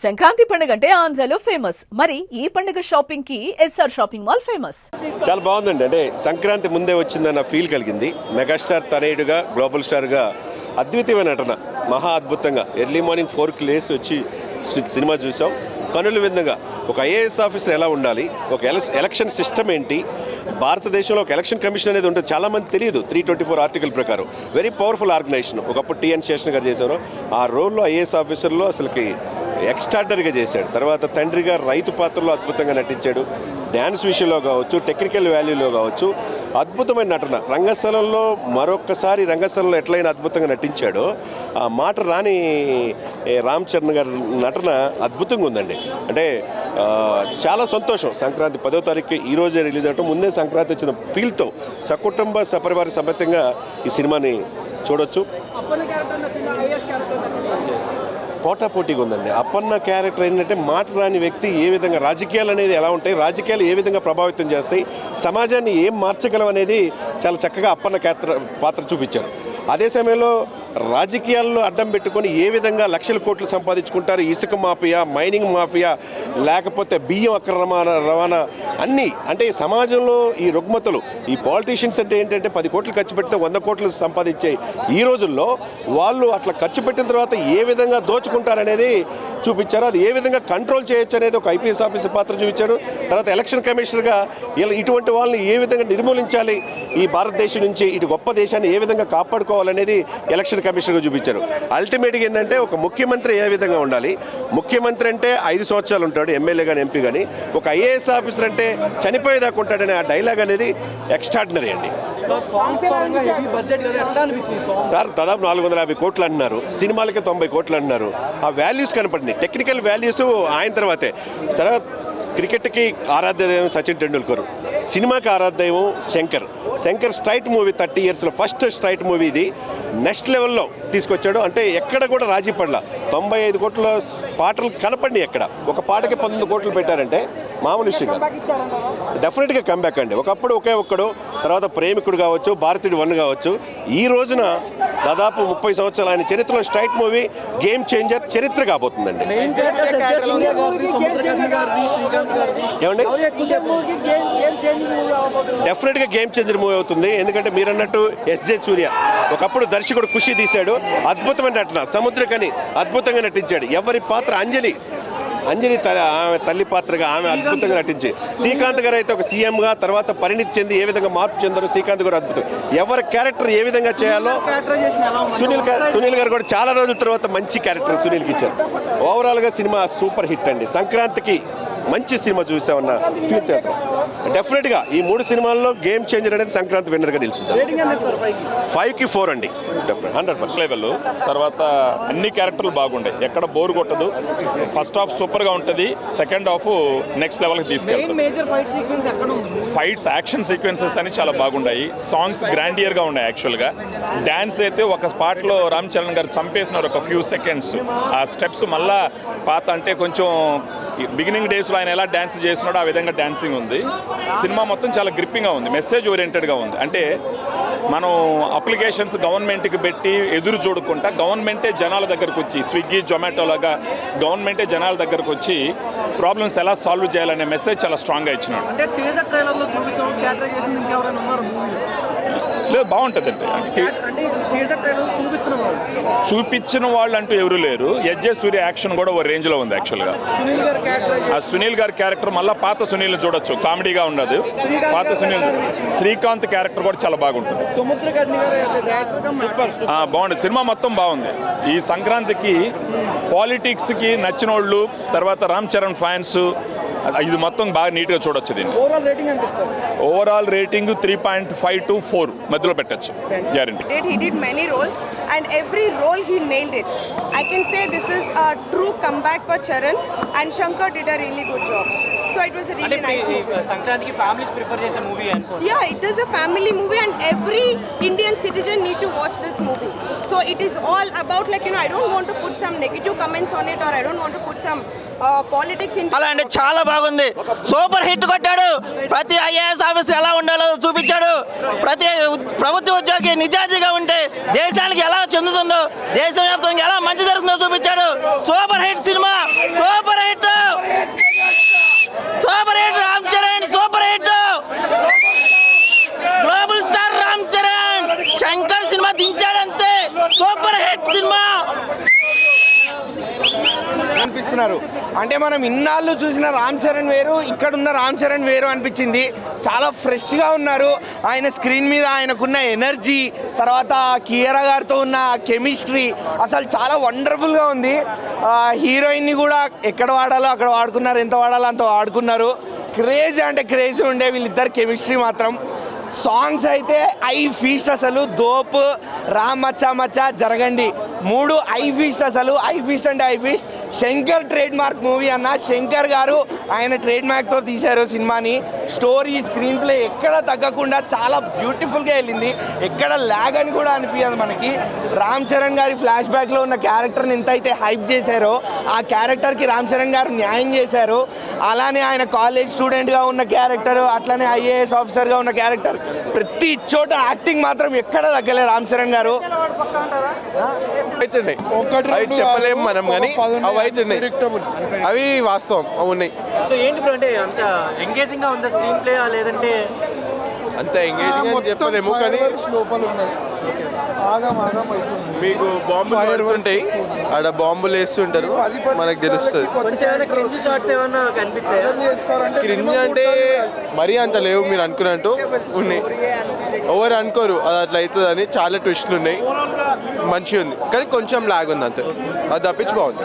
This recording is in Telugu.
సంక్రాంతి పండుగ అంటే ఆంధ్రాలో ఫేమస్. మరి ఈ పండుగ షాపింగ్ కి ఎస్ఆర్ షాపింగ్ మాల్ ఫేమస్. చాలా బాగుందండి. అంటే సంక్రాంతి ముందే వచ్చిందన్న ఫీల్ కలిగింది. మెగాస్టార్ తనయుడుగా, గ్లోబల్ స్టార్గా అద్వితీయమైన నటన, మహా అద్భుతంగా. ఎర్లీ మార్నింగ్ 4కి లేసి వచ్చి సినిమా చూసాం. కనుల విధంగా ఒక ఐఏఎస్ ఆఫీసర్ ఎలా ఉండాలి, ఒక ఎలక్షన్ సిస్టమ్ ఏంటి, భారతదేశంలో ఒక ఎలక్షన్ కమిషన్ అనేది ఉంటుంది, చాలామంది తెలియదు. 324 ఆర్టికల్ ప్రకారం వెరీ పవర్ఫుల్ ఆర్గనైజేషన్. ఒకప్పుడు టిఎన్ శేషన్ గారు చేశారు. ఆ రోల్లో ఐఏఎస్ ఆఫీసర్లో అసలుకి ఎక్స్ట్రాడనరీగా చేశాడు. తర్వాత తండ్రిగా రైతు పాత్రలో అద్భుతంగా నటించాడు. డ్యాన్స్ విషయంలో కావచ్చు, టెక్నికల్ వాల్యూలో కావచ్చు, అద్భుతమైన నటన. రంగస్థలంలో మరొక్కసారి రంగస్థలంలో ఎట్లయినా అద్భుతంగా నటించాడో, ఆ మాట రాని రామ్ చరణ్ గారి నటన అద్భుతంగా ఉందండి. అంటే చాలా సంతోషం. సంక్రాంతి 10వ తారీఖు ఈ రోజే రిలీజ్ అవటం, ముందే సంక్రాంతి వచ్చిన ఫీల్తో సకుటుంబ సపరివార సమేతంగా ఈ సినిమాని చూడొచ్చు. పోటాపోటీగా ఉందండి. అప్పన్న క్యారెక్టర్ ఏంటంటే మాట రాని వ్యక్తి. ఏ విధంగా రాజకీయాలు అనేది ఎలా ఉంటాయి, రాజకీయాలు ఏ విధంగా ప్రభావితం చేస్తాయి, సమాజాన్ని ఏం మార్చగలం అనేది చాలా చక్కగా అప్పన్న పాత్ర చూపించారు. అదే సమయంలో రాజకీయాల్లో అడ్డం పెట్టుకొని ఏ విధంగా లక్షల కోట్లు సంపాదించుకుంటారు, ఇసుక మాఫియా, మైనింగ్ మాఫియా, లేకపోతే బియ్యం అక్రమ రవాణా, అన్నీ. అంటే సమాజంలో ఈ రుగ్మతలు, ఈ పాలిటీషియన్స్ అంటే ఏంటంటే 10 కోట్లు ఖర్చు పెడితే 100 కోట్లు సంపాదించే ఈ రోజుల్లో వాళ్ళు అట్లా ఖర్చు పెట్టిన తర్వాత ఏ విధంగా దోచుకుంటారనేది చూపించారు. అది ఏ విధంగా కంట్రోల్ చేయొచ్చు అనేది ఒక ఐపీఎస్ ఆఫీసర్ పాత్ర చూపించాడు. తర్వాత ఎలక్షన్ కమిషనర్గా ఇటువంటి వాళ్ళని ఏ విధంగా నిర్మూలించాలి, ఈ భారతదేశం నుంచి ఇటు గొప్ప దేశాన్ని ఏ విధంగా కాపాడుకోవాలనేది ఎలక్షన్ కమిషనర్గా చూపించారు. అల్టిమేట్గా ఏంటంటే ఒక ముఖ్యమంత్రి ఏ విధంగా ఉండాలి, ముఖ్యమంత్రి అంటే 5 సంవత్సరాలు ఉంటాడు, ఎమ్మెల్యే కానీ ఎంపీ కానీ. ఒక ఐఏఎస్ ఆఫీసర్ అంటే చనిపోయేదాకా ఉంటాడనే ఆ డైలాగ్ అనేది ఎక్స్ట్రాడినరీ అండి. సార్ దాదాపు 450 కోట్లు అంటున్నారు, సినిమాలకి 90 కోట్లు అంటున్నారు. ఆ వాల్యూస్ కనపడింది, టెక్నికల్ వాల్యూస్ ఆయన తర్వాతే. సరే, క్రికెట్కి ఆరాధ్య దైవం సచిన్ టెండూల్కర్, సినిమాకి ఆరాధ్యదైవం శంకర్ స్ట్రైట్ మూవీ 30 ఇయర్స్లో ఫస్ట్ స్ట్రైట్ మూవీ ఇది. నెక్స్ట్ లెవెల్లో తీసుకొచ్చాడు. అంటే ఎక్కడ కూడా రాజీ పడలా. 95 కోట్ల పాటలు కనపడినాయి. ఎక్కడ ఒక పాటకి 19 కోట్లు పెట్టారంటే మామూలు విషయం కాదు. డెఫినెట్గా కంబ్యాక్ అండి. ఒకప్పుడు ఒకే ఒక్కడు, తర్వాత ప్రేమికుడు కావచ్చు, భారతీయుడు 1 కావచ్చు. ఈ రోజున దాదాపు 30 సంవత్సరాలు ఆయన చరిత్రలో స్ట్రైట్ మూవీ గేమ్ చేంజర్ చరిత్ర కాబోతుందండి. ఏమండి, డెఫినెట్గా గేమ్ చేంజర్ మూవీ అవుతుంది. ఎందుకంటే మీరు అన్నట్టు ఎస్జే సూర్య ఒకప్పుడు దర్శకుడు ఖుషి తీశాడు, అద్భుతమైన నటన. సముద్రకని అద్భుతంగా నటించాడు. ఎవరి పాత్ర అంజలి ఆమె తల్లి పాత్రగా ఆమె అద్భుతంగా నటించి, శ్రీకాంత్ గారు అయితే ఒక సీఎంగా తర్వాత పరిణితి చెంది ఏ విధంగా మార్పు చెందారో శ్రీకాంత్ గారు అద్భుతం. ఎవరి క్యారెక్టర్ ఏ విధంగా చేయాలో సునీల్ గారు కూడా చాలా రోజుల తర్వాత మంచి క్యారెక్టర్ సునీల్కి ఇచ్చారు. ఓవరాల్గా సినిమా సూపర్ హిట్ అండి. సంక్రాంతికి మంచి సినిమా చూసామన్న ఫీల్ థియేటర్. డెఫినెట్గా ఈ 3 సినిమాల్లో గేమ్ చేంజర్ అనేది సంక్రాంతి విన్నర్గా నిలుస్తుంది. 5కి 4 అండి. 100% లెవెల్. తర్వాత అన్ని క్యారెక్టర్లు బాగుంటాయి, ఎక్కడ బోర్ కొట్టదు. ఫస్ట్ హాఫ్ సూపర్గా ఉంటుంది, సెకండ్ హాఫ్ నెక్స్ట్ లెవెల్కి తీసుకెళ్తాం. ఫైట్స్, యాక్షన్ సీక్వెన్సెస్ అని చాలా బాగున్నాయి. సాంగ్స్ గ్రాండియర్గా ఉన్నాయి. యాక్చువల్గా డ్యాన్స్ అయితే ఒక స్పాట్లో రామ్ చరణ్ గారు చంపేసినారు ఒక ఫ్యూ సెకండ్స్. ఆ స్టెప్స్ మళ్ళా పాత అంటే కొంచెం బిగినింగ్ డేస్లో ఆయన ఎలా డ్యాన్స్ చేసినాడో ఆ విధంగా డ్యాన్సింగ్ ఉంది. సినిమా మొత్తం చాలా గ్రిప్పింగ్గా ఉంది, మెసేజ్ ఓరియంటెడ్గా ఉంది. అంటే మనం అప్లికేషన్స్ గవర్నమెంట్కి పెట్టి ఎదురు చూడకుండా గవర్నమెంటే జనాల దగ్గరకు వచ్చి, స్విగ్గీ జొమాటో లాగా గవర్నమెంటే జనాల దగ్గరకు వచ్చి ప్రాబ్లమ్స్ ఎలా సాల్వ్ చేయాలనే మెసేజ్ చాలా స్ట్రాంగ్గా ఇచ్చినాడు. లేదు, బాగుంటుందండి. చూపించిన వాళ్ళు అంటూ ఎవరు లేరు. ఎస్జే సూర్య యాక్షన్ కూడా ఓ రేంజ్లో ఉంది. యాక్చువల్గా ఆ సునీల్ గారి క్యారెక్టర్ మళ్ళీ పాత సునీల్ని చూడొచ్చు, కామెడీగా ఉండదు. పాత సునీల్, శ్రీకాంత్ క్యారెక్టర్ కూడా చాలా బాగుంటుంది. బాగుంది. సినిమా మొత్తం బాగుంది. ఈ సంక్రాంతికి పాలిటిక్స్కి నచ్చిన వాళ్ళు, తర్వాత రామ్ చరణ్ ఫ్యాన్స్, ఇది మొత్తం బాగా నీట్గా చూడొచ్చు. దీన్ని ఓవరాల్ రేటింగ్ 3.5 to 4 మధ్యలో పెట్టచ్చు, guarantee. He did many roles and every role he nailed it. I can say this is a true comeback for Charan and Shankar did a really good job. So it was a really nice movie. Sankranti families prefer this movie and yeah, it is a family movie and every Indian citizen need to watch this movie. So it is all about I don't want to put some negative comments on it or I don't want to put some politics in. అలా అండి, చాలా బాగుంది. సూపర్ హిట్ కొట్టాడు. ప్రతి ఐఏఎస్ ఆఫీసర్ ఎలా ఉండాలో చూపించాడు. ప్రతి ప్రభుత్వ ఉద్యోగి నిజాయితీగా ఉంటే దేశానికి ఎలా చెందుతుందో, దేశవ్యాప్తంగా ఎలా మంచి జరుగుతుందో చూపించాడు. Super hit cinema. చేస్తున్నారు. అంటే మనం ఇన్నాళ్ళు చూసిన రామ్ చరణ్ వేరు, ఇక్కడున్న రామ్ చరణ్ వేరు అనిపించింది. చాలా ఫ్రెష్గా ఉన్నారు. ఆయన స్క్రీన్ మీద ఆయనకున్న ఎనర్జీ, తర్వాత కియారా గారితో ఉన్న కెమిస్ట్రీ అసలు చాలా వండర్ఫుల్గా ఉంది. హీరోయిన్ని కూడా ఎక్కడ వాడాలో అక్కడ వాడుకున్నారు, ఎంత వాడాలో అంత వాడుకున్నారు. క్రేజీ అంటే క్రేజీ ఉండే వీళ్ళిద్దరు కెమిస్ట్రీ మాత్రం. సాంగ్స్ అయితే ఐ ఫీస్ట్, అసలు దోప్, రామ్ మచ్చా మచ్చా, జరగండి, 3 ఐ ఫీస్ట్. అసలు ఐ ఫీస్ట్ అంటే I feast. Shankar trade mark movie అన్న. శంకర్ గారు ఆయన ట్రేడ్ మార్క్తో తీశారు సినిమాని. స్టోరీ, స్క్రీన్ ప్లే ఎక్కడ తగ్గకుండా చాలా బ్యూటిఫుల్గా వెళ్ళింది. ఎక్కడ ల్యాగ్ అని కూడా అనిపించదు మనకి. రామ్ చరణ్ గారి ఫ్లాష్ బ్యాక్లో ఉన్న క్యారెక్టర్ని ఎంత అయితే హైప్ చేశారో ఆ క్యారెక్టర్కి రామ్ చరణ్ గారు న్యాయం చేశారు. అలానే ఆయన కాలేజ్ స్టూడెంట్గా ఉన్న క్యారెక్టర్, అట్లనే ఐఏఎస్ ఆఫీసర్గా ఉన్న క్యారెక్టర్, ప్రతి చోట యాక్టింగ్ మాత్రం ఎక్కడ తగ్గలే రామ్ చరణ్ గారు. అవుతున్నాయి అవి చెప్పలేము మనం, కానీ అవి అవుతున్నాయి, అవి వాస్తవం, అవి ఉన్నాయి. సో ఏంటి బ్రో, అంటే అంత ఎంగేజింగ్ గా ఉందా స్క్రీన్ ప్లే లేదంటే? అంత ఎంగేజింగ్ అని చెప్పలేము, కానీ మీకు బాంబులు పడుతుంటాయి, ఆడ బాంబులు వేస్తుంటారు, మనకు తెలుస్తుంది. కొంచెం ఏమైనా క్రింజ్ షాట్స్ ఏమైనా కనిపించాయా? క్రింజ్ అంటే మరీ అంత లేవు మీరు అనుకున్నట్టు ఉన్నాయి. ఎవరు అనుకోరు అది అట్లా అవుతుంది అని. చాలా ట్విస్ట్లు ఉన్నాయి, మంచిగా ఉంది, కానీ కొంచెం లాగ్ ఉంది అంతే. అది తప్పించి బాగుంది.